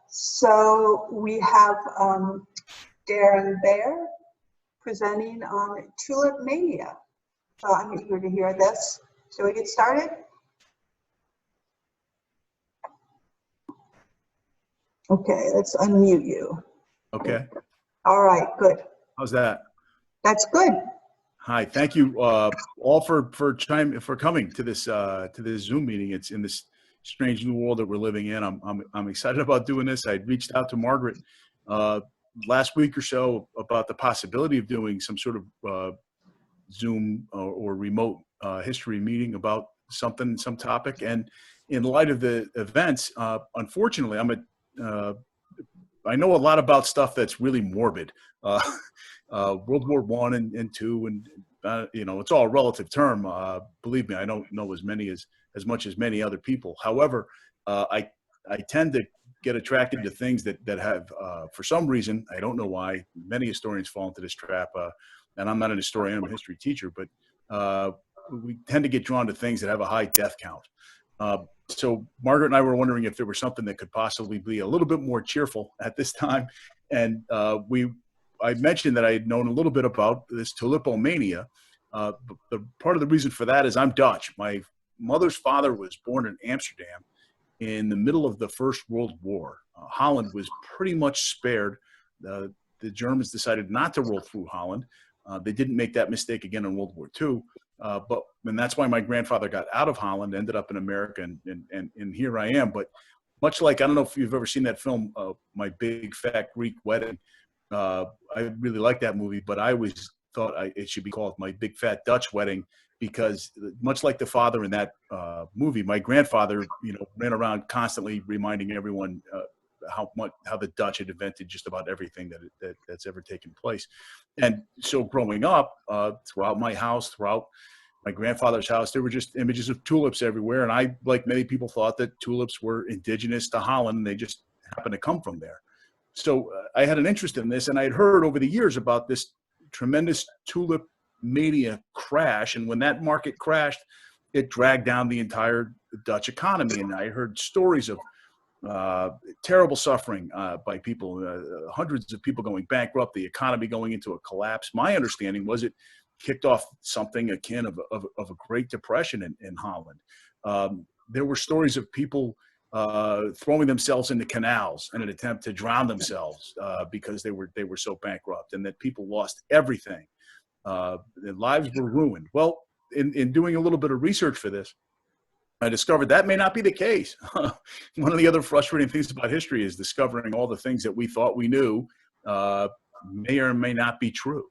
So we have Deron Bayer presenting on Tulipmania. So I'm eager to hear this. Shall we get started? Okay, let's unmute you. Okay. All right, good. How's that? That's good. Hi, thank you all for coming to this Zoom meeting. It's in this strange new world that we're living in. I'm excited about doing this. I reached out to Margaret last week or so about the possibility of doing some sort of Zoom or remote history meeting about some topic. And in light of the events, unfortunately, I know a lot about stuff that's really morbid. World War I and II, and it's all a relative term. Believe me, I don't know as much as many other people. However, I tend to get attracted to things that have, for some reason, I don't know why, many historians fall into this trap. And I'm not an historian, I'm a history teacher, but we tend to get drawn to things that have a high death count. So Margaret and I were wondering if there was something that could possibly be a little bit more cheerful at this time. And I mentioned that I had known a little bit about this Tulipomania. The part of the reason for that is I'm Dutch. My mother's father was born in Amsterdam in the middle of the First World War. Holland was pretty much spared. The Germans decided not to roll through Holland. They didn't make that mistake again in World War II. And that's why my grandfather got out of Holland, ended up in America, and here I am. But much like, I don't know if you've ever seen that film, My Big Fat Greek Wedding. I really like that movie, but I always thought it should be called My Big Fat Dutch Wedding, because much like the father in that movie, my grandfather, ran around constantly reminding everyone how the Dutch had invented just about everything that's ever taken place. And so growing up, throughout my house, throughout my grandfather's house, there were just images of tulips everywhere. And I, like many people, thought that tulips were indigenous to Holland, and they just happened to come from there. So I had an interest in this, and I had heard over the years about this tremendous tulip mania crash. And when that market crashed, it dragged down the entire Dutch economy. And I heard stories of terrible suffering by people, hundreds of people going bankrupt, the economy going into a collapse. My understanding was it kicked off something akin of a Great Depression in Holland. There were stories of people throwing themselves into canals in an attempt to drown themselves because they were so bankrupt, and that people lost everything. Their lives were ruined. Well, in doing a little bit of research for this, I discovered that may not be the case. One of the other frustrating things about history is discovering all the things that we thought we knew may or may not be true.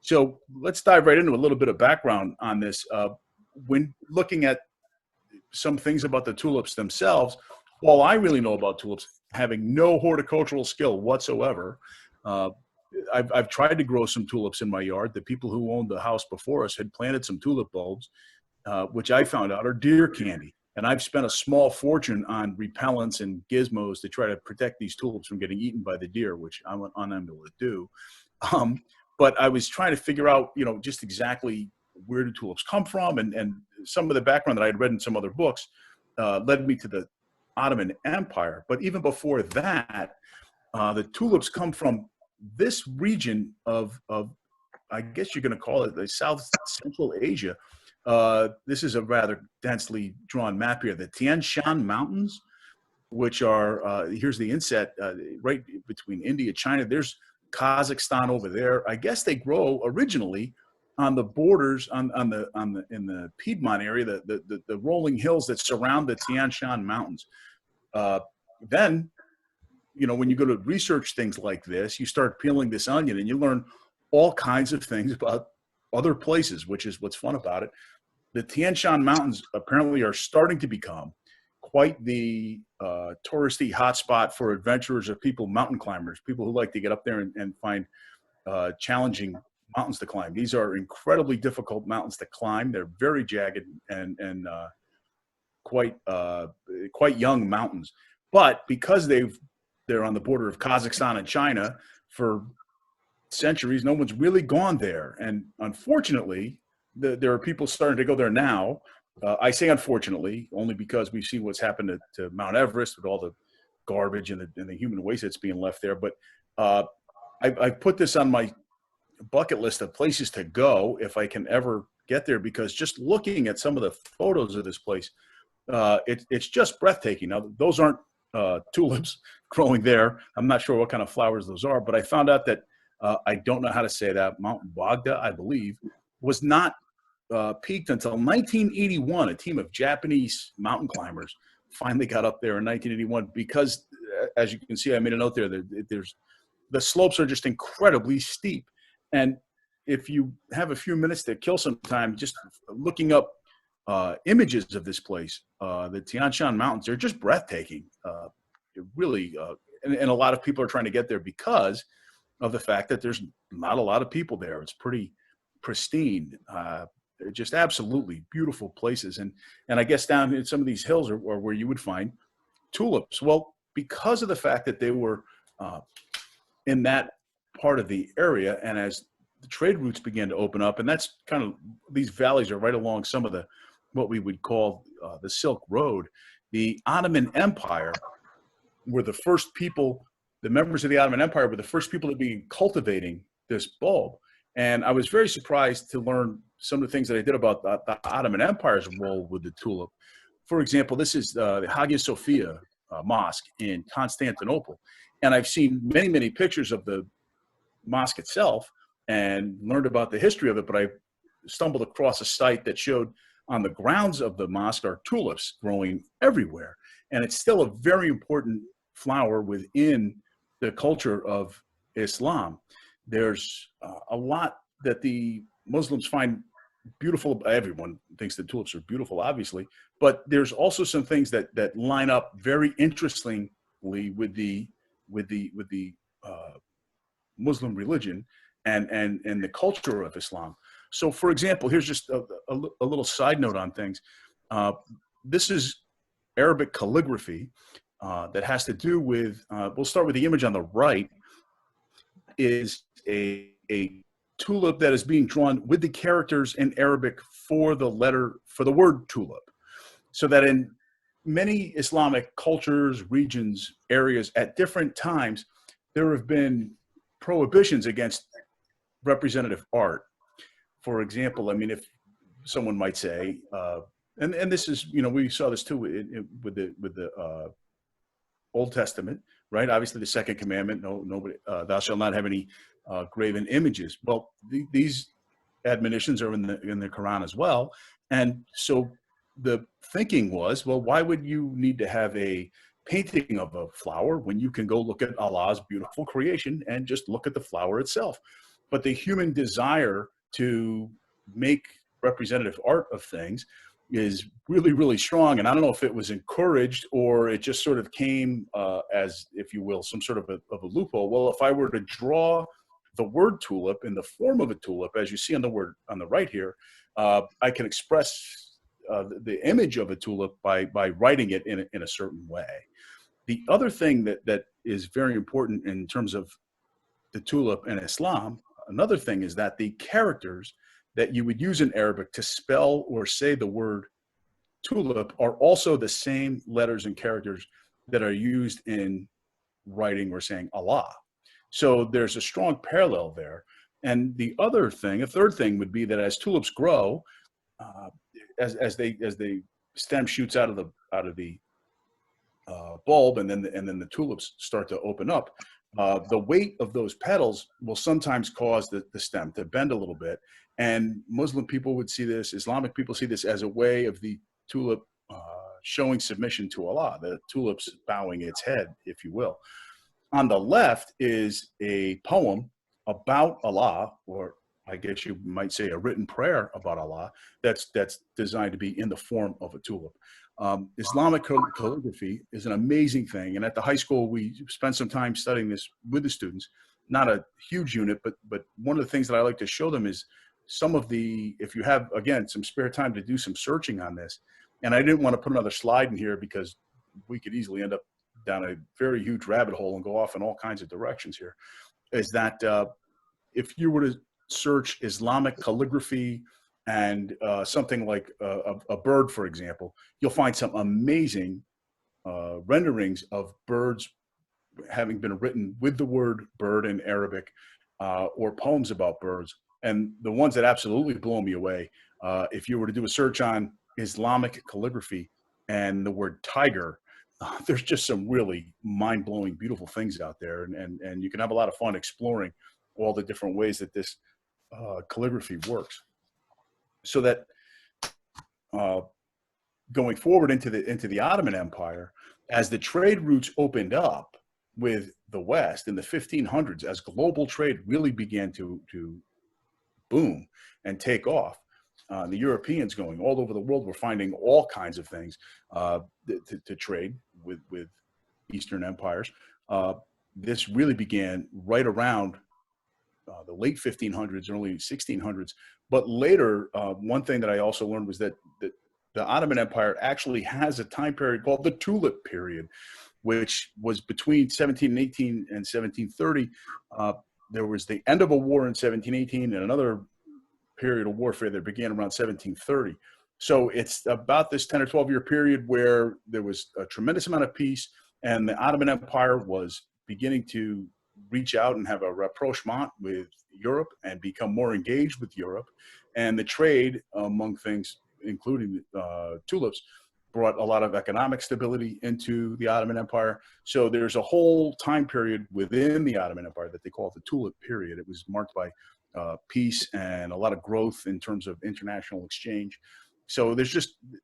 So let's dive right into a little bit of background on this. When looking at some things about the tulips themselves, all I really know about tulips, having no horticultural skill whatsoever, I've tried to grow some tulips in my yard. The people who owned the house before us had planted some tulip bulbs, which I found out are deer candy. And I've spent a small fortune on repellents and gizmos to try to protect these tulips from getting eaten by the deer, which I'm unable to do. But I was trying to figure out, just exactly where do tulips come from, and some of the background that I had read in some other books led me to the Ottoman Empire. But even before that, the tulips come from this region of I guess you're going to call it the South Central Asia. This is a rather densely drawn map here. The Tianshan Mountains, which are, here's the inset, right between India, China. There's Kazakhstan over there. I guess they grow originally on the borders in the Piedmont area, the rolling hills that surround the Tianshan Mountains. Then, when you go to research things like this, you start peeling this onion and you learn all kinds of things about other places, which is what's fun about it. The Tianshan Mountains apparently are starting to become quite the touristy hotspot for adventurers, of people, mountain climbers, people who like to get up there and find challenging mountains to climb. These are incredibly difficult mountains to climb. They're very jagged and quite young mountains. But because they're on the border of Kazakhstan and China for centuries, no one's really gone there. And unfortunately, there are people starting to go there now. I say unfortunately, only because we've seen what's happened to Mount Everest with all the garbage and the human waste that's being left there. But I put this on my bucket list of places to go if I can ever get there, because just looking at some of the photos of this place, it's just breathtaking. Now, those aren't tulips growing there. I'm not sure what kind of flowers those are, but I found out that I don't know how to say that. Mount Bogda, I believe, was not peaked until 1981. A team of Japanese mountain climbers finally got up there in 1981 because, as you can see, I made a note there, the slopes are just incredibly steep. And if you have a few minutes to kill some time just looking up images of this place, the Tianshan Mountains, they're just breathtaking. Really, and a lot of people are trying to get there because of the fact that there's not a lot of people there. It's pretty pristine. They're just absolutely beautiful places. And I guess down in some of these hills are where you would find tulips. Well, because of the fact that they were in that part of the area, and as the trade routes began to open up, and that's kind of, these valleys are right along some of the, what we would call the Silk Road. The Ottoman Empire were the first people, the members of the Ottoman Empire were the first people to be cultivating this bulb. And I was very surprised to learn some of the things that I did about the Ottoman Empire's role with the tulip. For example, this is the Hagia Sophia Mosque in Constantinople. And I've seen many, many pictures of the mosque itself and learned about the history of it, but I stumbled across a site that showed on the grounds of the mosque are tulips growing everywhere. And it's still a very important flower within the culture of Islam. There's a lot that the Muslims find beautiful. Everyone thinks that tulips are beautiful, obviously, but there's also some things that line up very interestingly with the Muslim religion and the culture of Islam. So, for example, here's just a little side note on things. This is Arabic calligraphy that has to do with, we'll start with the image on the right, is a tulip that is being drawn with the characters in Arabic for the word tulip. So that in many Islamic cultures, regions, areas, at different times, there have been prohibitions against representative art. For example, I mean, if someone might say, and this is, we saw this too with the Old Testament, right? Obviously, the second commandment, nobody, thou shalt not have any graven images. Well, these admonitions are in the Quran as well. And so the thinking was, well, why would you need to have a painting of a flower when you can go look at Allah's beautiful creation and just look at the flower itself? But the human desire to make representative art of things is really, really strong. And I don't know if it was encouraged or it just sort of came as, if you will, some sort of a loophole. Well, if I were to draw the word tulip in the form of a tulip, as you see on the word on the right here, I can express the image of a tulip by writing it in a certain way. The other thing that is very important in terms of the tulip and Islam, another thing is that the characters that you would use in Arabic to spell or say the word tulip are also the same letters and characters that are used in writing or saying Allah. So there's a strong parallel there. And the other thing, a third thing would be that as tulips grow, as the stem shoots out of the bulb, and then the tulips start to open up, the weight of those petals will sometimes cause the stem to bend a little bit. And Muslim people would see this, Islamic people see this as a way of the tulip showing submission to Allah, the tulip's bowing its head, if you will. On the left is a poem about Allah, or I guess you might say a written prayer about Allah that's designed to be in the form of a tulip. Islamic calligraphy is an amazing thing. And at the high school, we spent some time studying this with the students, not a huge unit, but one of the things that I like to show them is some of the, if you have, again, some spare time to do some searching on this. And I didn't want to put another slide in here because we could easily end up down a very huge rabbit hole and go off in all kinds of directions here, is that if you were to search Islamic calligraphy and something like a bird, for example, you'll find some amazing renderings of birds having been written with the word bird in Arabic, or poems about birds. And the ones that absolutely blow me away, if you were to do a search on Islamic calligraphy and the word tiger, there's just some really mind-blowing, beautiful things out there. And you can have a lot of fun exploring all the different ways that this calligraphy works. So that going forward into the Ottoman Empire, as the trade routes opened up with the West in the 1500s, as global trade really began to boom and take off, the Europeans going all over the world were finding all kinds of things to trade with Eastern empires. This really began right around the late 1500s, early 1600s. But later, one thing that I also learned was that the Ottoman Empire actually has a time period called the Tulip Period, which was between 1718 and 1730. There was the end of a war in 1718 and another period of warfare that began around 1730. So it's about this 10 or 12 year period where there was a tremendous amount of peace, and the Ottoman Empire was beginning to reach out and have a rapprochement with Europe and become more engaged with Europe. And the trade, among things, including tulips, brought a lot of economic stability into the Ottoman Empire. So there's a whole time period within the Ottoman Empire that they call the Tulip Period. It was marked by peace and a lot of growth in terms of international exchange. So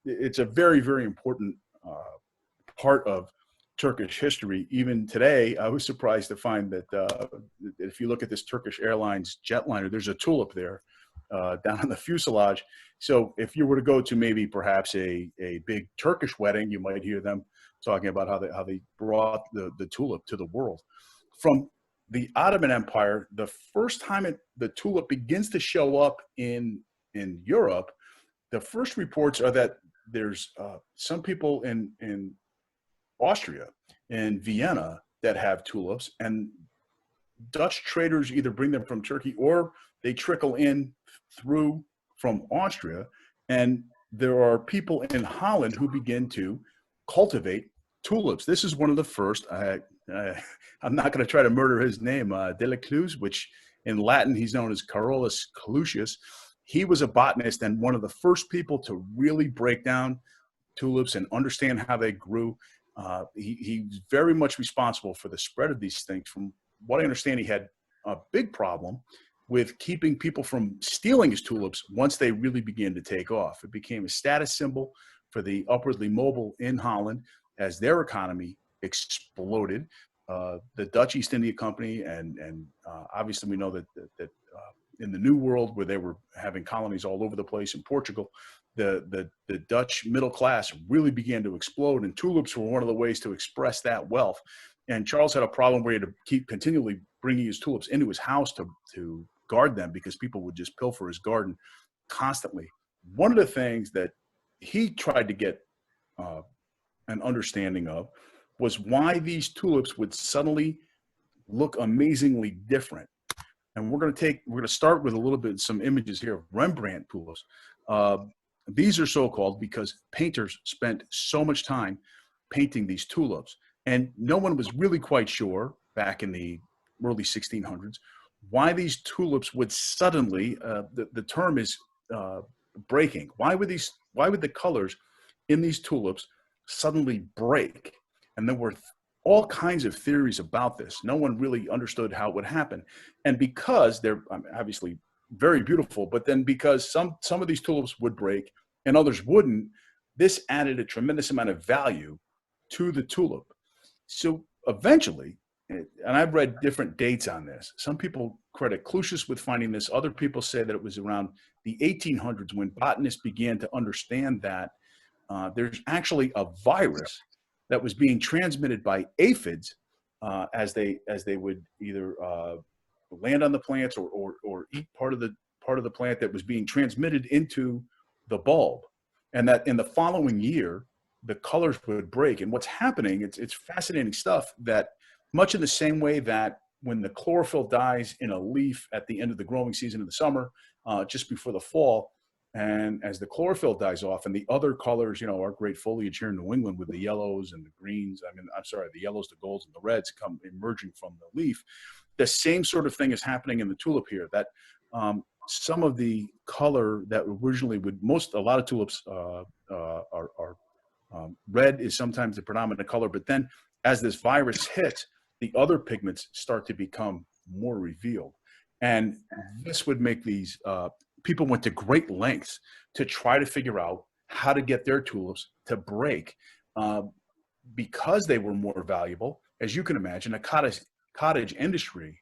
it's a very, very important part of Turkish history. Even today, I was surprised to find that if you look at this Turkish Airlines jetliner, there's a tulip there down on the fuselage. So if you were to go to maybe perhaps a big Turkish wedding, you might hear them talking about how they brought the tulip to the world. From the Ottoman Empire, the first time the tulip begins to show up in Europe, the first reports are that there's some people in Austria and Vienna that have tulips, and Dutch traders either bring them from Turkey or they trickle in through from Austria. And there are people in Holland who begin to cultivate tulips. This is one of the first. I'm not going to try to murder his name, Dela, which in Latin he's known as Carolus Clusius. He was a botanist and one of the first people to really break down tulips and understand how they grew. He's very much responsible for the spread of these things. From what I understand, he had a big problem with keeping people from stealing his tulips once they really began to take off. It became a status symbol for the upwardly mobile in Holland as their economy exploded. The Dutch East India Company and obviously we know that in the New World, where they were having colonies all over the place in Portugal, the Dutch middle class really began to explode, and tulips were one of the ways to express that wealth. And Charles had a problem where he had to keep continually bringing his tulips into his house to guard them because people would just pilfer his garden constantly. One of the things that he tried to get an understanding of was why these tulips would suddenly look amazingly different. And we're going to start with a little bit, some images here of Rembrandt tulips. These are so-called because painters spent so much time painting these tulips. And no one was really quite sure back in the early 1600s why these tulips would suddenly, the term is breaking. Why would the colors in these tulips suddenly break? And there were all kinds of theories about this. No one really understood how it would happen. And because they're obviously very beautiful, but then because some of these tulips would break and others wouldn't, this added a tremendous amount of value to the tulip. So eventually, and I've read different dates on this, some people credit Clusius with finding this. Other people say that it was around the 1800s when botanists began to understand that there's actually a virus that was being transmitted by aphids as they would either land on the plants or eat part of the plant that was being transmitted into the bulb, and that in the following year the colors would break. And what's happening, it's fascinating stuff, that much in the same way that when the chlorophyll dies in a leaf at the end of the growing season in the summer, just before the fall, And as the chlorophyll dies off and the other colors, you know, our great foliage here in New England with the yellows and the greens, the yellows, the golds, and the reds come emerging from the leaf. The same sort of thing is happening in the tulip here, that some of the color that originally a lot of tulips are red is sometimes the predominant color, but then as this virus hits, the other pigments start to become more revealed. And this would make these, people went to great lengths to try to figure out how to get their tulips to break because they were more valuable. As you can imagine, a cottage industry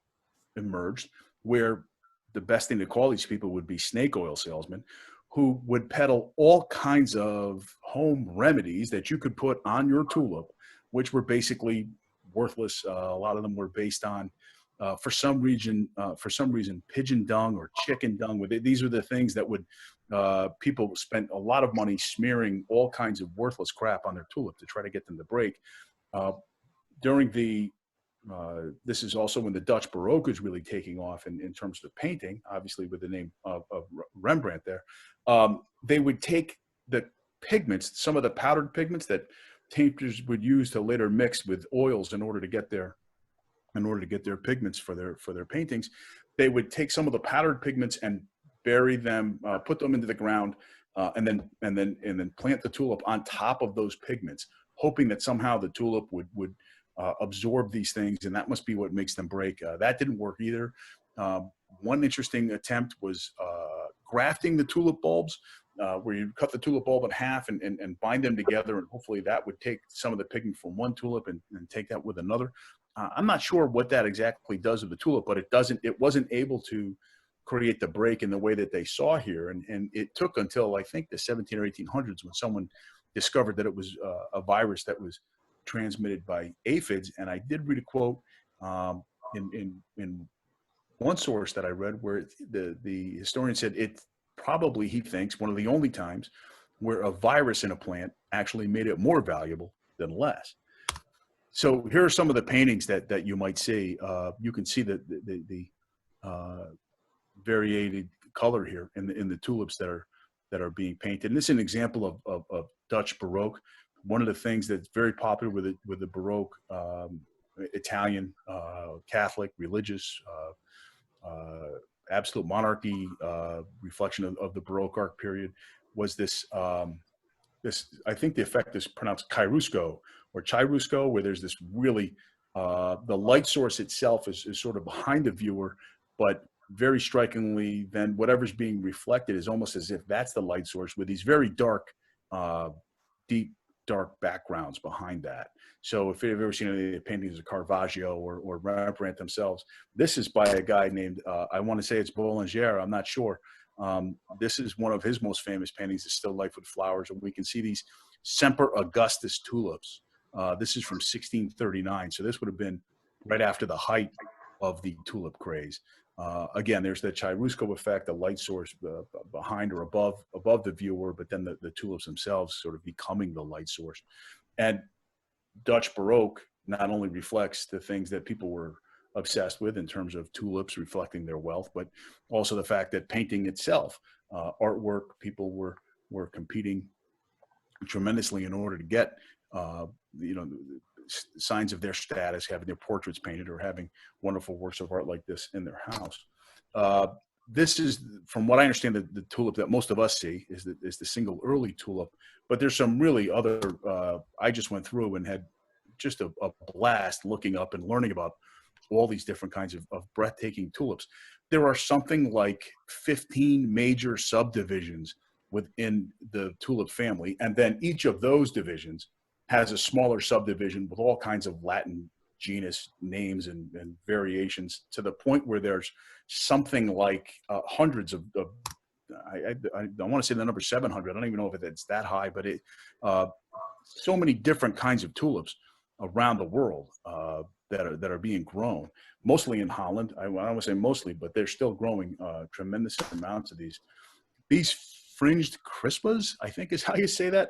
emerged where the best thing to call these people would be snake oil salesmen who would peddle all kinds of home remedies that you could put on your tulip, which were basically worthless. A lot of them were based on for some reason, pigeon dung or chicken dung. These are the things that would people spent a lot of money smearing all kinds of worthless crap on their tulip to try to get them to break. During the this is also when the Dutch Baroque is really taking off in terms of painting, obviously with the name of Rembrandt there. They would take the pigments, some of the powdered pigments that painters would use to later mix with oils in order to get their pigments for their paintings. They would take some of the powdered pigments and bury them, put them into the ground, and then plant the tulip on top of those pigments, hoping that somehow the tulip would absorb these things, and that must be what makes them break. That didn't work either. One interesting attempt was grafting the tulip bulbs, where you cut the tulip bulb in half and bind them together, and hopefully that would take some of the pigment from one tulip and take that with another. I'm not sure what that exactly does with the tulip, but it wasn't able to create the break in the way that they saw here. And it took until I think the 17 or 1800s when someone discovered that it was a virus that was transmitted by aphids. And I did read a quote in one source that I read where the historian said it probably, he thinks, one of the only times where a virus in a plant actually made it more valuable than less. So here are some of the paintings that you might see. You can see the variated color here in the tulips that are being painted. And this is an example of Dutch Baroque. One of the things that's very popular with the Baroque Italian Catholic religious absolute monarchy reflection of the Baroque art period was this. I think the effect is pronounced chiaroscuro or chiaroscuro, where there's this really, the light source itself is sort of behind the viewer, but very strikingly, then whatever's being reflected is almost as if that's the light source with these very dark, deep, dark backgrounds behind that. So if you've ever seen any of the paintings of Caravaggio or Rembrandt themselves, this is by a guy named, I want to say it's Boulanger, I'm not sure. This is one of his most famous paintings, is Still Life with Flowers, and we can see these Semper Augustus tulips. This is from 1639, so this would have been right after the height of the tulip craze. Again, there's the chiaroscuro effect, the light source behind or above the viewer, but then the tulips themselves sort of becoming the light source. And Dutch Baroque not only reflects the things that people were obsessed with in terms of tulips reflecting their wealth, but also the fact that painting itself, artwork, people were competing tremendously in order to get, signs of their status, having their portraits painted or having wonderful works of art like this in their house. This is, from what I understand, the tulip that most of us see is the single early tulip, but there's some really other, I just went through and had just a blast looking up and learning about all these different kinds of breathtaking tulips. There are something like 15 major subdivisions within the tulip family, and then each of those divisions has a smaller subdivision with all kinds of Latin genus names and variations, to the point where there's something like hundreds of I want to say the number 700. I don't even know if it's that high, but so many different kinds of tulips around the world that are being grown, mostly in Holland. I don't want to say mostly, but they're still growing tremendous amounts of these. These fringed crispas, I think is how you say that.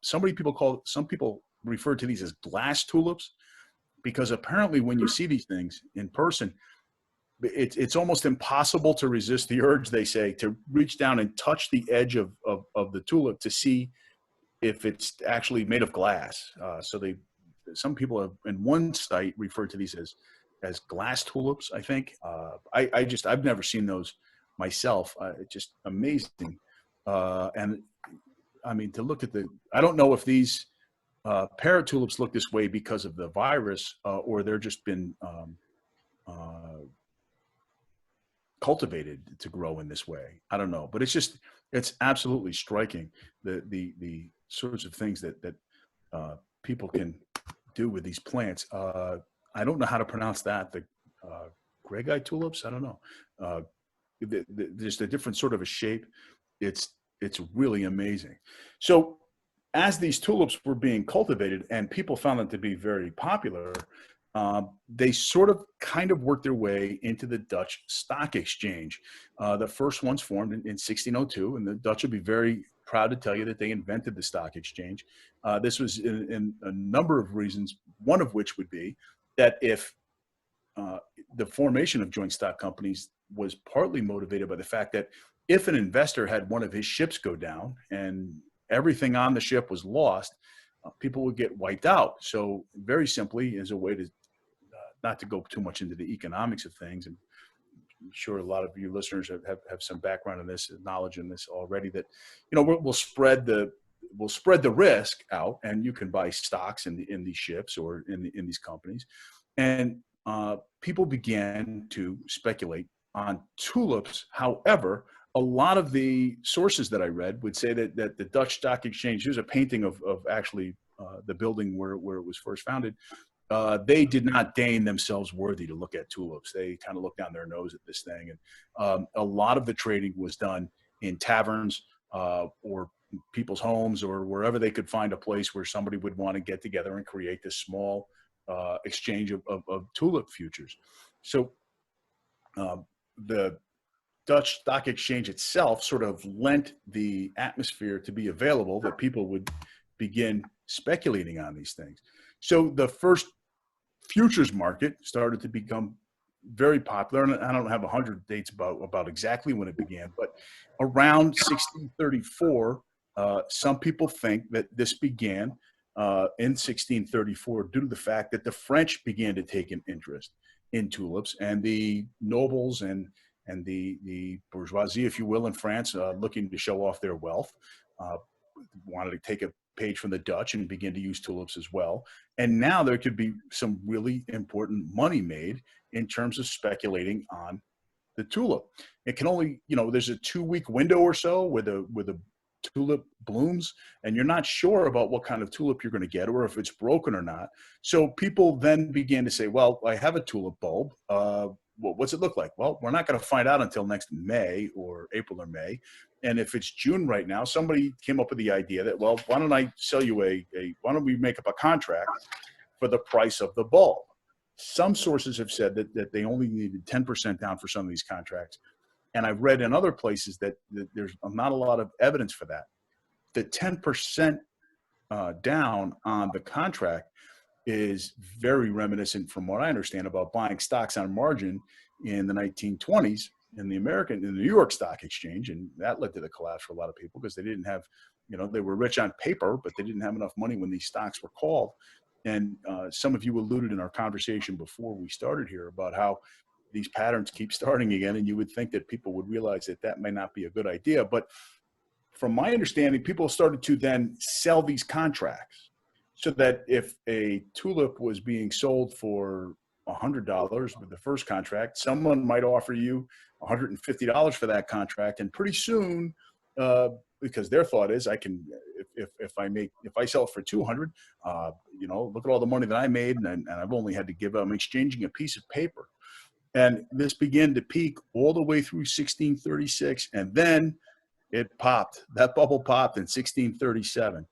Some people refer to these as glass tulips, because apparently when you see these things in person, it's almost impossible to resist the urge, they say, to reach down and touch the edge of the tulip to see if it's actually made of glass. So some people have, in one site, referred to these as glass tulips, I think. I've never seen those myself. It's just amazing. And I mean, to look at I don't know if these parrot tulips look this way because of the virus, or they're just been cultivated to grow in this way. I don't know, but it's absolutely striking, the sorts of things that people can do with these plants. I don't know how to pronounce that. The Gregi tulips. I don't know. Just a different sort of a shape. It's really amazing. So as these tulips were being cultivated and people found them to be very popular, they sort of kind of worked their way into the Dutch stock exchange. The first ones formed in 1602, and the Dutch would be very proud to tell you that they invented the stock exchange. This was in a number of reasons, one of which would be that if the formation of joint stock companies was partly motivated by the fact that if an investor had one of his ships go down and everything on the ship was lost, people would get wiped out. So very simply, as a way to not to go too much into the economics of things, and I'm sure a lot of you listeners have some background in this, knowledge in this already, that, you know, we'll spread the risk out, and you can buy stocks in these ships or in these companies. And people began to speculate on tulips. However, a lot of the sources that I read would say that the Dutch Stock Exchange, here's a painting of actually the building where it was first founded. They did not deign themselves worthy to look at tulips. They kind of looked down their nose at this thing. And a lot of the trading was done in taverns or people's homes or wherever they could find a place where somebody would want to get together and create this small exchange of tulip futures. So the Dutch Stock Exchange itself sort of lent the atmosphere to be available that people would begin speculating on these things. So the first futures market started to become very popular, and I don't have 100 dates about exactly when it began, but around 1634, some people think that this began in 1634 due to the fact that the French began to take an interest in tulips, and the nobles and the bourgeoisie, if you will, in France, looking to show off their wealth, wanted to take a page from the Dutch and begin to use tulips as well. And now there could be some really important money made in terms of speculating on the tulip. It can only, you know, there's a 2-week window or so where the tulip blooms, and you're not sure about what kind of tulip you're going to get or if it's broken or not. So people then began to say, well, I have a tulip bulb. What's it look like? Well, we're not going to find out until next May or April or May. And if it's June right now, somebody came up with the idea that, well, why don't I sell you why don't we make up a contract for the price of the bulb? Some sources have said that they only needed 10% down for some of these contracts. And I've read in other places that there's not a lot of evidence for that. The 10% down on the contract is very reminiscent, from what I understand, about buying stocks on margin in the 1920s in the New York Stock Exchange. And that led to the collapse for a lot of people because they didn't have, you know, they were rich on paper, but they didn't have enough money when these stocks were called. And some of you alluded in our conversation before we started here about how these patterns keep starting again. And you would think that people would realize that may not be a good idea. But from my understanding, people started to then sell these contracts so that if a tulip was being sold for $100 with the first contract, someone might offer you $150 for that contract. And pretty soon, because their thought is, I can, if I sell it for 200, you know, look at all the money that I made, and I've only had to give up. I'm exchanging a piece of paper. And this began to peak all the way through 1636, and then it popped. That bubble popped in 1637.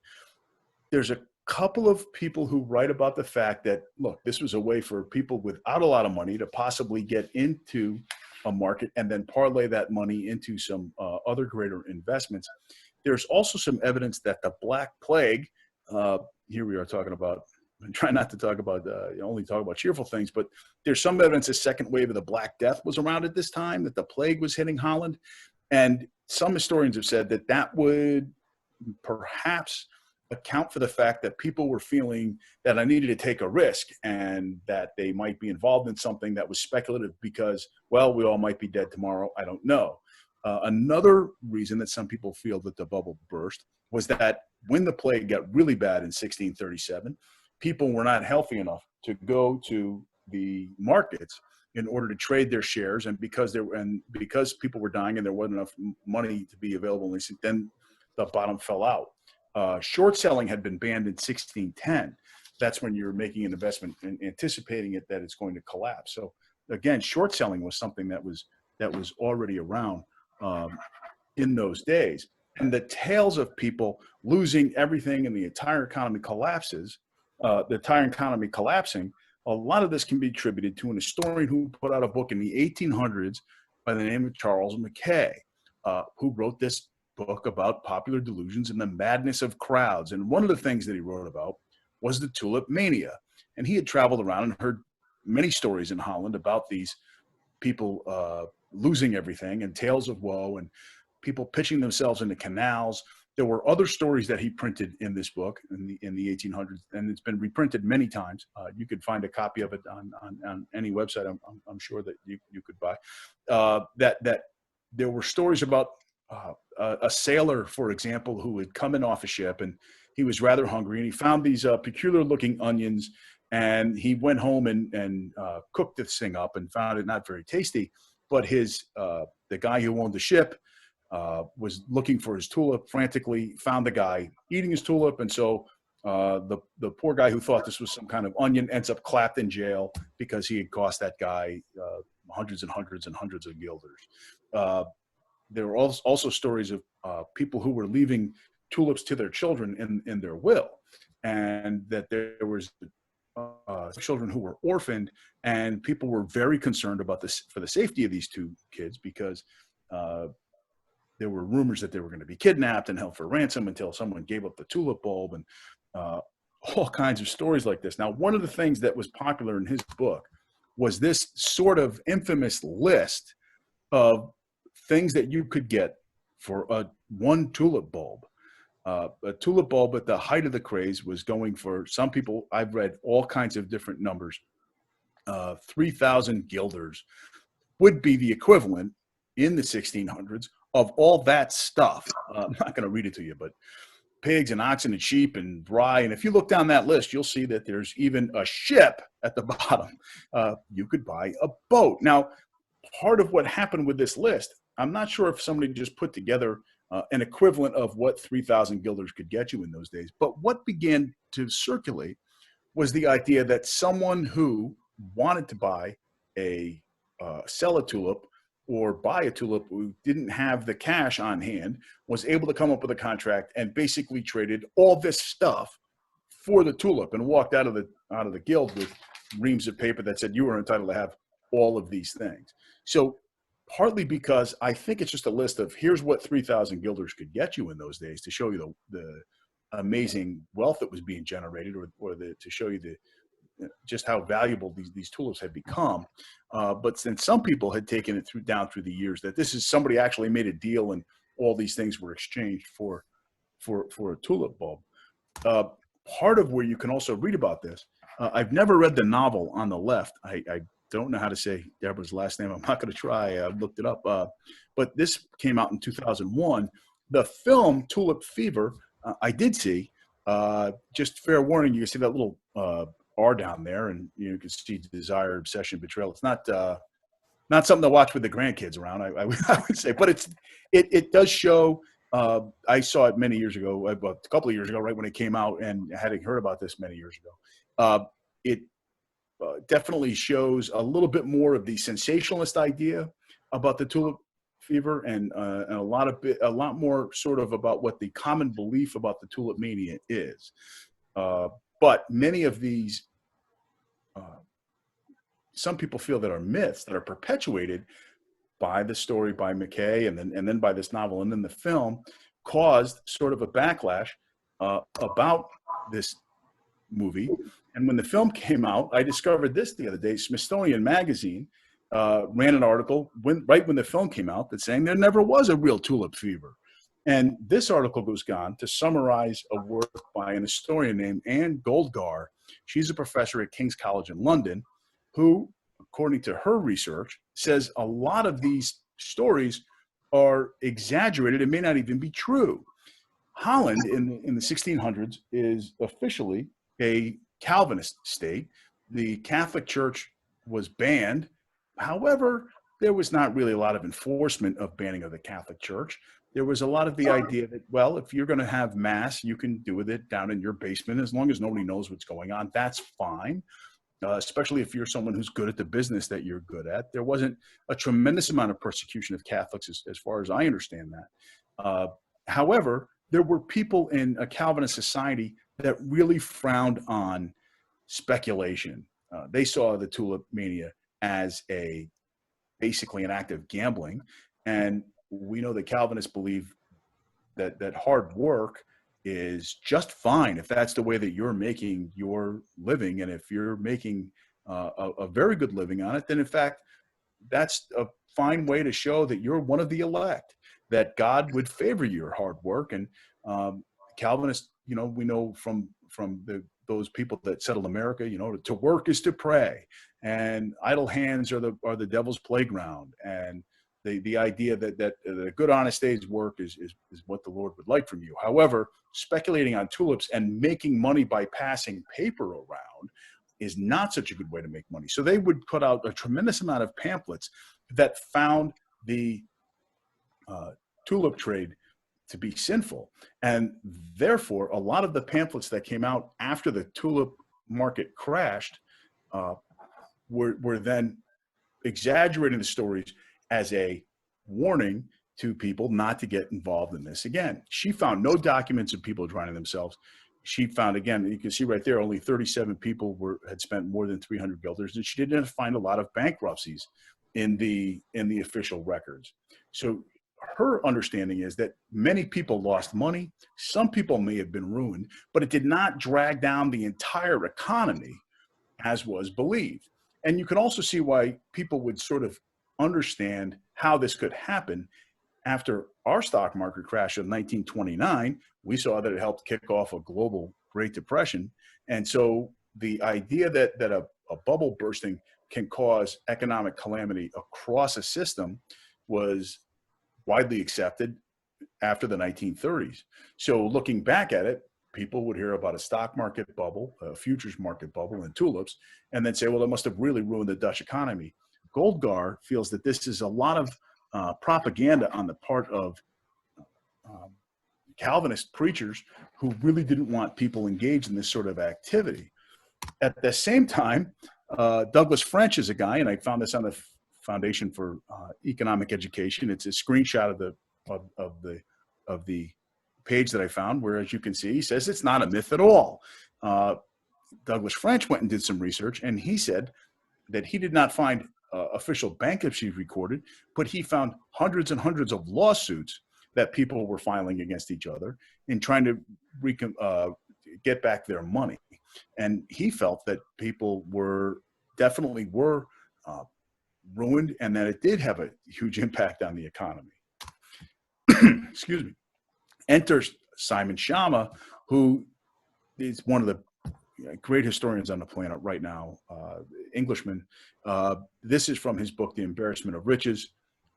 There's a couple of people who write about the fact that, look, this was a way for people without a lot of money to possibly get into a market and then parlay that money into some other greater investments. There's also some evidence that the Black Plague, here we are talking about and try not to talk about only talk about cheerful things, but there's some evidence a second wave of the Black Death was around at this time, that the plague was hitting Holland. And some historians have said that that would perhaps account for the fact that people were feeling that I needed to take a risk and that they might be involved in something that was speculative because, well, we all might be dead tomorrow. I don't know. Another reason that some people feel that the bubble burst was that when the plague got really bad in 1637, people were not healthy enough to go to the markets in order to trade their shares, and because people were dying and there wasn't enough money to be available, then the bottom fell out. Short selling had been banned in 1610. That's when you're making an investment and anticipating that it's going to collapse. So again, short selling was something that was already around in those days. And the tales of people losing everything and the entire economy collapsing, a lot of this can be attributed to an historian who put out a book in the 1800s by the name of Charles Mackay, who wrote this book about popular delusions and the madness of crowds. And one of the things that he wrote about was the Tulipmania. And he had traveled around and heard many stories in Holland about these people losing everything and tales of woe and people pitching themselves into canals. There were other stories that he printed in this book in the 1800s, and it's been reprinted many times. You could find a copy of it on any website. I'm sure that you could buy. That there were stories about a sailor, for example, who had come in off a ship and he was rather hungry, and he found these peculiar-looking onions, and he went home and cooked this thing up and found it not very tasty. But the guy who owned the ship was looking for his tulip, frantically found the guy eating his tulip, and so the poor guy who thought this was some kind of onion ends up clapped in jail because he had cost that guy hundreds and hundreds and hundreds of guilders. There were also stories of people who were leaving tulips to their children in their will, and that there was children who were orphaned, and people were very concerned about this for the safety of these two kids because there were rumors that they were going to be kidnapped and held for ransom until someone gave up the tulip bulb, and all kinds of stories like this. Now, one of the things that was popular in his book was this sort of infamous list of things that you could get for one tulip bulb. A tulip bulb at the height of the craze was going for, some people, I've read all kinds of different numbers. 3,000 guilders would be the equivalent in the 1600s of all that stuff. I'm not going to read it to you, but pigs and oxen and sheep and rye. And if you look down that list, you'll see that there's even a ship at the bottom. You could buy a boat. Now, part of what happened with this list, I'm not sure if somebody just put together an equivalent of what 3,000 guilders could get you in those days. But what began to circulate was the idea that someone who wanted to buy sell a tulip or buy a tulip who didn't have the cash on hand was able to come up with a contract and basically traded all this stuff for the tulip and walked out of the guild with reams of paper that said you were entitled to have all of these things. So partly because I think it's just a list of here's what 3,000 guilders could get you in those days to show you the amazing wealth that was being generated, or to show you just how valuable these tulips had become. But since some people had taken it down through the years that this is somebody actually made a deal and all these things were exchanged for a tulip bulb. Part of where you can also read about this, I've never read the novel on the left. I don't know how to say Deborah's last name. I'm not going to try. I looked it up. But this came out in 2001. The film Tulip Fever, I did see. Just fair warning, you can see that little R down there, and you can see desire, obsession, betrayal. It's not something to watch with the grandkids around, I would say. But it does show. I saw it many years ago, a couple of years ago, right when it came out, and I hadn't heard about this many years ago. It definitely shows a little bit more of the sensationalist idea about the tulip fever, and a lot more sort of about what the common belief about the tulip mania is. But many of these, some people feel that are myths that are perpetuated by the story by Mackay and then by this novel and then the film, caused sort of a backlash about this movie And when the film came out, I discovered this the other day. Smithsonian Magazine ran an article right when the film came out that's saying there never was a real tulip fever. And this article goes on to summarize a work by an historian named Gould Gar. She's a professor at King's College in London, who, according to her research, says a lot of these stories are exaggerated and may not even be true. Holland in the 1600s is officially a Calvinist state. The Catholic Church was banned. However, there was not really a lot of enforcement of banning of the Catholic Church. There was a lot of the idea that, well, if you're going to have mass, you can do with it down in your basement as long as nobody knows what's going on. That's fine, especially if you're someone who's good at the business that you're good at. There wasn't a tremendous amount of persecution of Catholics as far as I understand that. However, there were people in a Calvinist society that really frowned on speculation. They saw the Tulipmania as basically an act of gambling. And we know that Calvinists believe that hard work is just fine if that's the way that you're making your living. And if you're making a very good living on it, then in fact, that's a fine way to show that you're one of the elect, that God would favor your hard work. And Calvinists, we know from those people that settled America, to work is to pray, and idle hands are the devil's playground. And the idea that a good, honest day's work is what the Lord would like from you. However, speculating on tulips and making money by passing paper around is not such a good way to make money. So they would put out a tremendous amount of pamphlets that found the tulip trade to be sinful. And therefore, a lot of the pamphlets that came out after the tulip market crashed were then exaggerating the stories as a warning to people not to get involved in this again. She found no documents of people drowning themselves. She found, again, you can see right there, only 37 people had spent more than 300 guilders, and she didn't find a lot of bankruptcies in the official records. So her understanding is that many people lost money. Some people may have been ruined, but it did not drag down the entire economy as was believed. And you can also see why people would sort of understand how this could happen. After our stock market crash of 1929, we saw that it helped kick off a global Great Depression. And so the idea that a bubble bursting can cause economic calamity across a system was widely accepted after the 1930s. So looking back at it, people would hear about a stock market bubble, a futures market bubble, and tulips, and then say, well, it must have really ruined the Dutch economy. Gould Gar feels that this is a lot of propaganda on the part of Calvinist preachers who really didn't want people engaged in this sort of activity. At the same time, Douglas French is a guy, and I found this on the Foundation for Economic Education. It's a screenshot of the page that I found, where, as you can see, he says it's not a myth at all. Douglas French went and did some research, and he said that he did not find official bankruptcy recorded, but he found hundreds and hundreds of lawsuits that people were filing against each other in trying to get back their money. And he felt that people were definitely ruined, and that it did have a huge impact on the economy. Excuse me. Enter Simon Schama, who is one of the great historians on the planet right now, Englishman. This is from his book, The Embarrassment of Riches,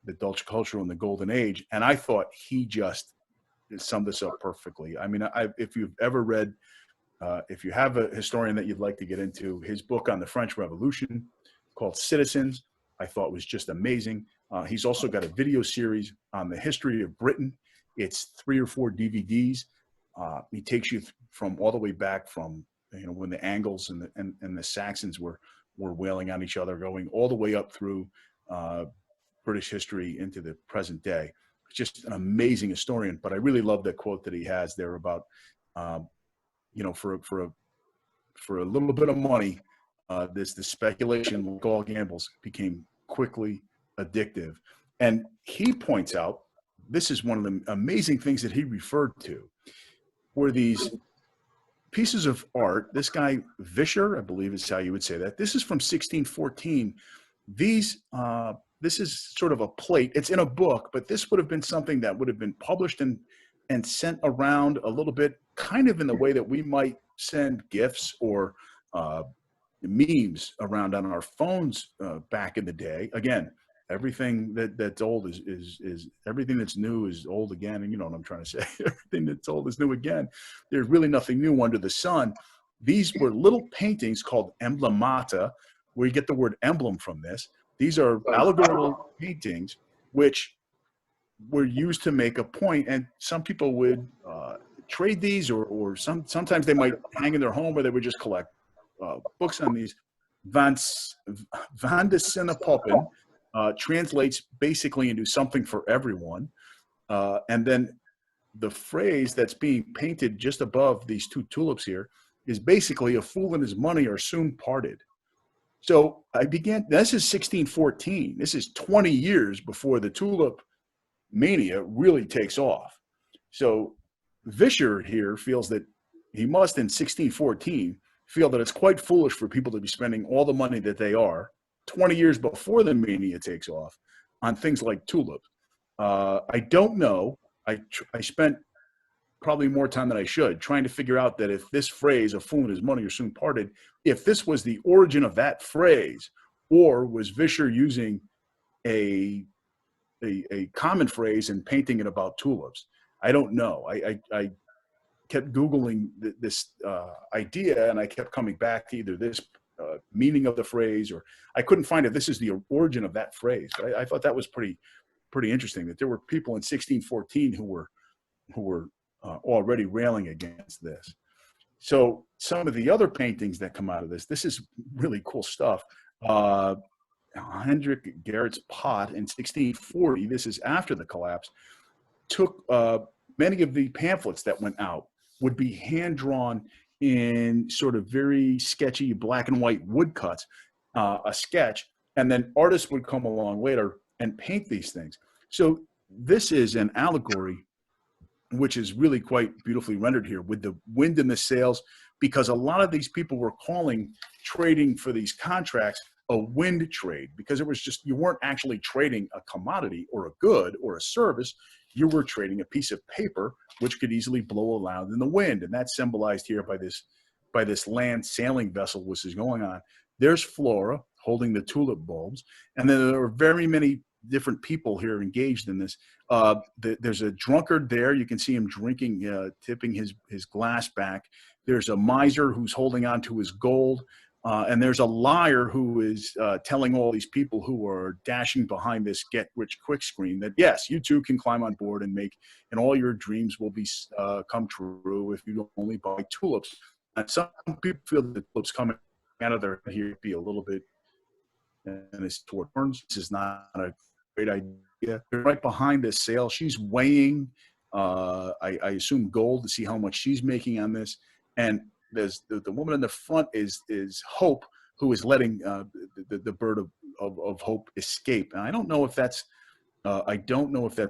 the Dutch Culture in the Golden Age. And I thought he just summed this up perfectly. I mean, if you've ever read, if you have a historian that you'd like to get into, his book on the French Revolution called Citizens, I thought was just amazing. He's also got a video series on the history of Britain. It's 3 or 4 DVDs. He takes you from all the way back from when the Angles and the Saxons were wailing on each other, going all the way up through British history into the present day. Just an amazing historian. But I really love that quote that he has there about for a little bit of money, the speculation, like all gambles, became quickly addictive. And he points out, this is one of the amazing things that he referred to, were these pieces of art. This guy, Vischer, I believe is how you would say that. This is from 1614. This is sort of a plate. It's in a book, but this would have been something that would have been published and sent around a little bit, kind of in the way that we might send gifts or memes around on our phones back in the day. Again, everything that's old is everything that's new is old again. And you know what I'm trying to say. Everything that's old is new again. There's really nothing new under the sun. These were little paintings called emblemata, where you get the word emblem from this. These are allegorical paintings which were used to make a point, and some people would trade these, or sometimes they might hang in their home, or they would just collect books on these. Van de Sinnepoppen translates basically into something for everyone. And then the phrase that's being painted just above these two tulips here is basically, a fool and his money are soon parted. So this is 1614. This is 20 years before the tulip mania really takes off. So Vischer here feels that he must, in 1614, feel that it's quite foolish for people to be spending all the money that they are 20 years before the mania takes off on things like tulips. I don't know. I spent probably more time than I should trying to figure out that if this phrase, a fool and his money are soon parted, if this was the origin of that phrase, or was Vischer using a common phrase and painting it about tulips. I don't know. I kept Googling this idea, and I kept coming back to either this meaning of the phrase, or I couldn't find if this is the origin of that phrase. But I thought that was pretty interesting, that there were people in 1614 who were already railing against this. So some of the other paintings that come out of this is really cool stuff. Hendrik Gerrit's pot in 1640, this is after the collapse, took many of the pamphlets that went out would be hand-drawn in sort of very sketchy black and white woodcuts, a sketch, and then artists would come along later and paint these things. So this is an allegory which is really quite beautifully rendered here with the wind in the sails, because a lot of these people were calling trading for these contracts a wind trade, because it was just, you weren't actually trading a commodity or a good or a service. You were trading a piece of paper which could easily blow around in the wind. And that's symbolized here by this land sailing vessel which is going on. There's Flora holding the tulip bulbs. And then there are very many different people here engaged in this. There's a drunkard there. You can see him drinking, tipping his glass back. There's a miser who's holding on to his gold. And there's a liar who is telling all these people who are dashing behind this get-rich-quick screen that, yes, you too can climb on board and all your dreams will be come true if you only buy tulips. And some people feel that the tulips coming out of their head here be a little bit, and it's toward turns. This is not a great idea. They're right behind this sail. She's weighing, I assume, gold to see how much she's making on this. And there's the woman in the front is Hope, who is letting the bird of hope escape. And I don't know if that's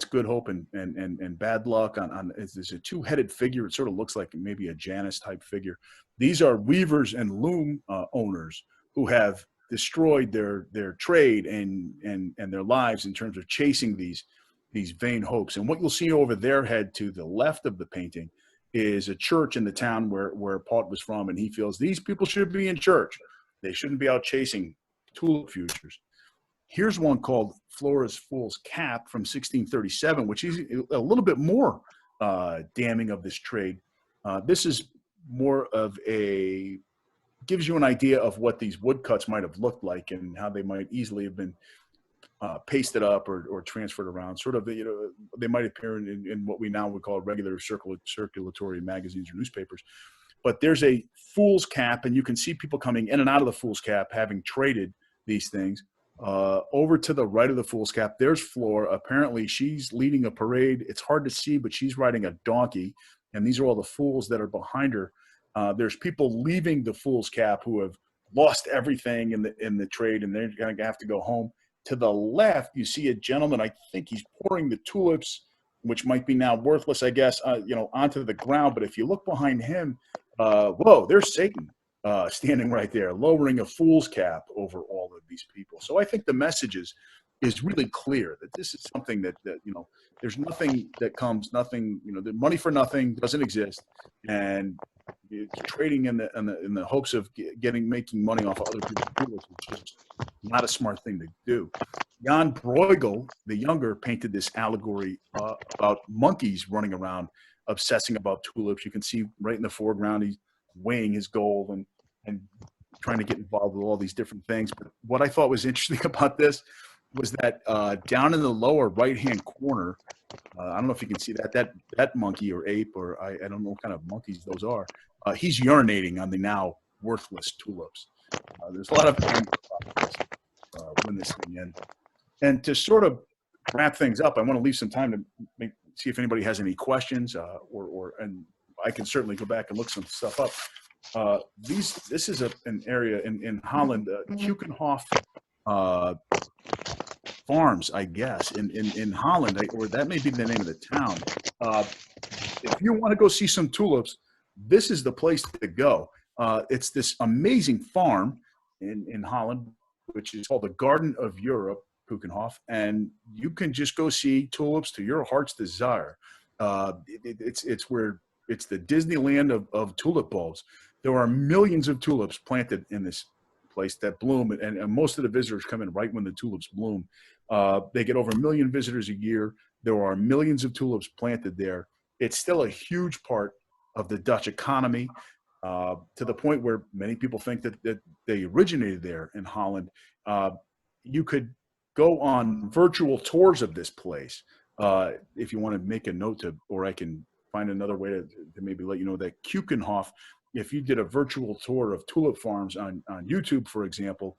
good hope and bad luck. There's a two-headed figure. It sort of looks like maybe a Janus type figure. These are weavers and loom owners who have destroyed their trade and their lives in terms of chasing these vain hopes. And what you'll see over their head to the left of the painting is a church in the town where Paul was from, and he feels these people should be in church. They shouldn't be out chasing Tulip Futures. Here's one called Flores Foolscap from 1637, which is a little bit more damning of this trade. This is more of gives you an idea of what these woodcuts might have looked like and how they might easily have been pasted up or transferred around. Sort of, they might appear in what we now would call regular circulatory magazines or newspapers. But there's a fool's cap, and you can see people coming in and out of the fool's cap having traded these things. Over to the right of the fool's cap, there's Flora. Apparently, she's leading a parade. It's hard to see, but she's riding a donkey, and these are all the fools that are behind her. There's people leaving the fool's cap who have lost everything in the trade, and they're going to have to go home. To the left, you see a gentleman. I think he's pouring the tulips, which might be now worthless, I guess, onto the ground. But if you look behind him, whoa, there's Satan standing right there, lowering a fool's cap over all of these people. So I think the message is really clear that this is something that there's nothing that comes, nothing, the money for nothing doesn't exist, and trading in the hopes of making money off of other people's tools is just not a smart thing to do. Jan Bruegel, the younger, painted this allegory about monkeys running around obsessing about tulips. You can see right in the foreground he's weighing his gold and trying to get involved with all these different things. But what I thought was interesting about this was that down in the lower right-hand corner, I don't know if you can see that monkey or ape, or I don't know what kind of monkeys those are. He's urinating on the now worthless tulips. There's a lot of anger about this when this thing ends. And to sort of wrap things up, I want to leave some time to see if anybody has any questions, and I can certainly go back and look some stuff up. This is an area in Holland, Keukenhof Farms, I guess, in Holland, or that may be the name of the town. If you want to go see some tulips, this is the place to go. It's this amazing farm in Holland, which is called the Garden of Europe, Keukenhof, and you can just go see tulips to your heart's desire. It's the Disneyland of tulip bulbs. There are millions of tulips planted in this place that bloom, and most of the visitors come in right when the tulips bloom. They get over 1 million visitors a year. There are millions of tulips planted there. It's still a huge part of the Dutch economy, to the point where many people think that they originated there in Holland. You could go on virtual tours of this place if you want to make a note or I can find another way to maybe let you know that Keukenhof, if you did a virtual tour of tulip farms on YouTube, for example,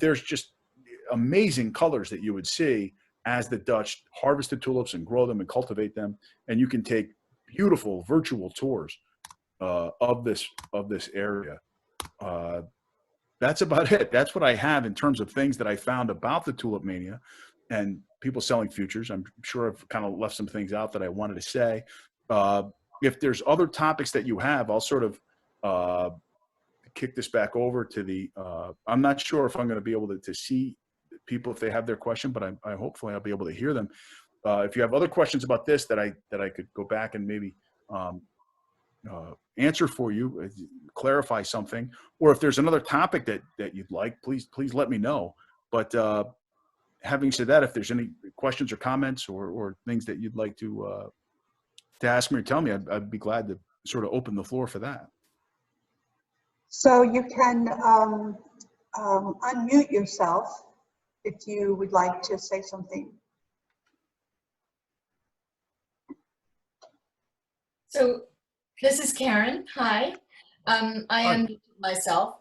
there's just amazing colors that you would see as the Dutch harvest the tulips and grow them and cultivate them. And you can take beautiful virtual tours of this area. That's about it. That's what I have in terms of things that I found about the Tulipmania and people selling futures. I'm sure I've kind of left some things out that I wanted to say. If there's other topics that you have, I'll sort of kick this back over to the, I'm not sure if I'm going to be able to see people if they have their question, but I hopefully I'll be able to hear them. If you have other questions about this that I could go back and maybe answer for you, clarify something, or if there's another topic that you'd like, please let me know. But having said that, if there's any questions or comments or things that you'd like to ask me or tell me, I'd be glad to sort of open the floor for that. So you can unmute yourself if you would like to say something. So this is Karen. Hi. I am myself.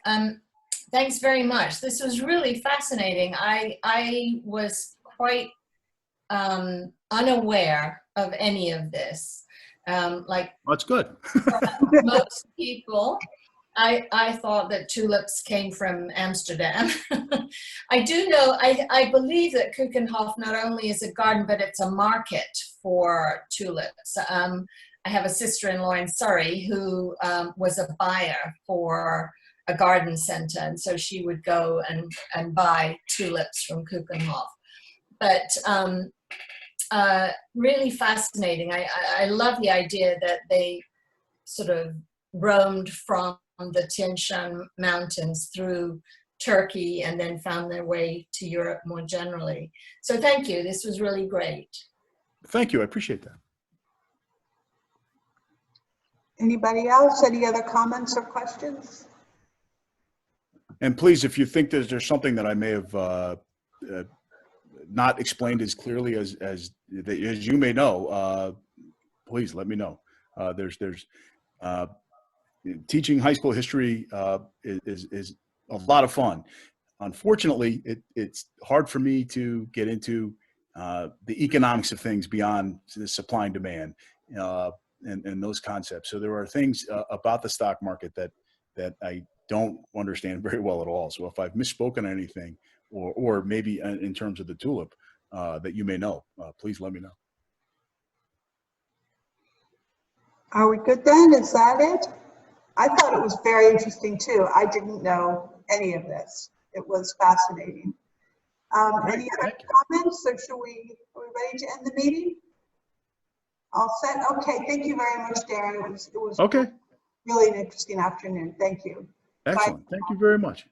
Thanks very much. This was really fascinating. I was quite unaware of any of this. Like that's good. Most people, I thought that tulips came from Amsterdam. I do know, I believe that Keukenhof not only is a garden, but it's a market for tulips. I have a sister-in-law in Surrey who was a buyer for a garden center, and so she would go and buy tulips from Keukenhof. But really fascinating. I love the idea that they sort of roamed from the Tianshan Mountains through Turkey and then found their way to Europe more generally. So thank you. This was really great. Thank you. I appreciate that. Anybody else? Any other comments or questions? And please, if you think there's something that I may have not explained as clearly as you may know, please let me know. There's teaching high school history is a lot of fun. Unfortunately, it's hard for me to get into the economics of things beyond the supply and demand and those concepts. So there are things about the stock market that I don't understand very well at all. So if I've misspoken on anything, or maybe in terms of the tulip that you may know, please let me know. Are we good then? Is that it? I thought it was very interesting too. I didn't know any of this. It was fascinating. Any other comments, or are we ready to end the meeting? All set? Okay, thank you very much, Darren. It was Okay. really an interesting afternoon. Thank you. Excellent. Thank you very much.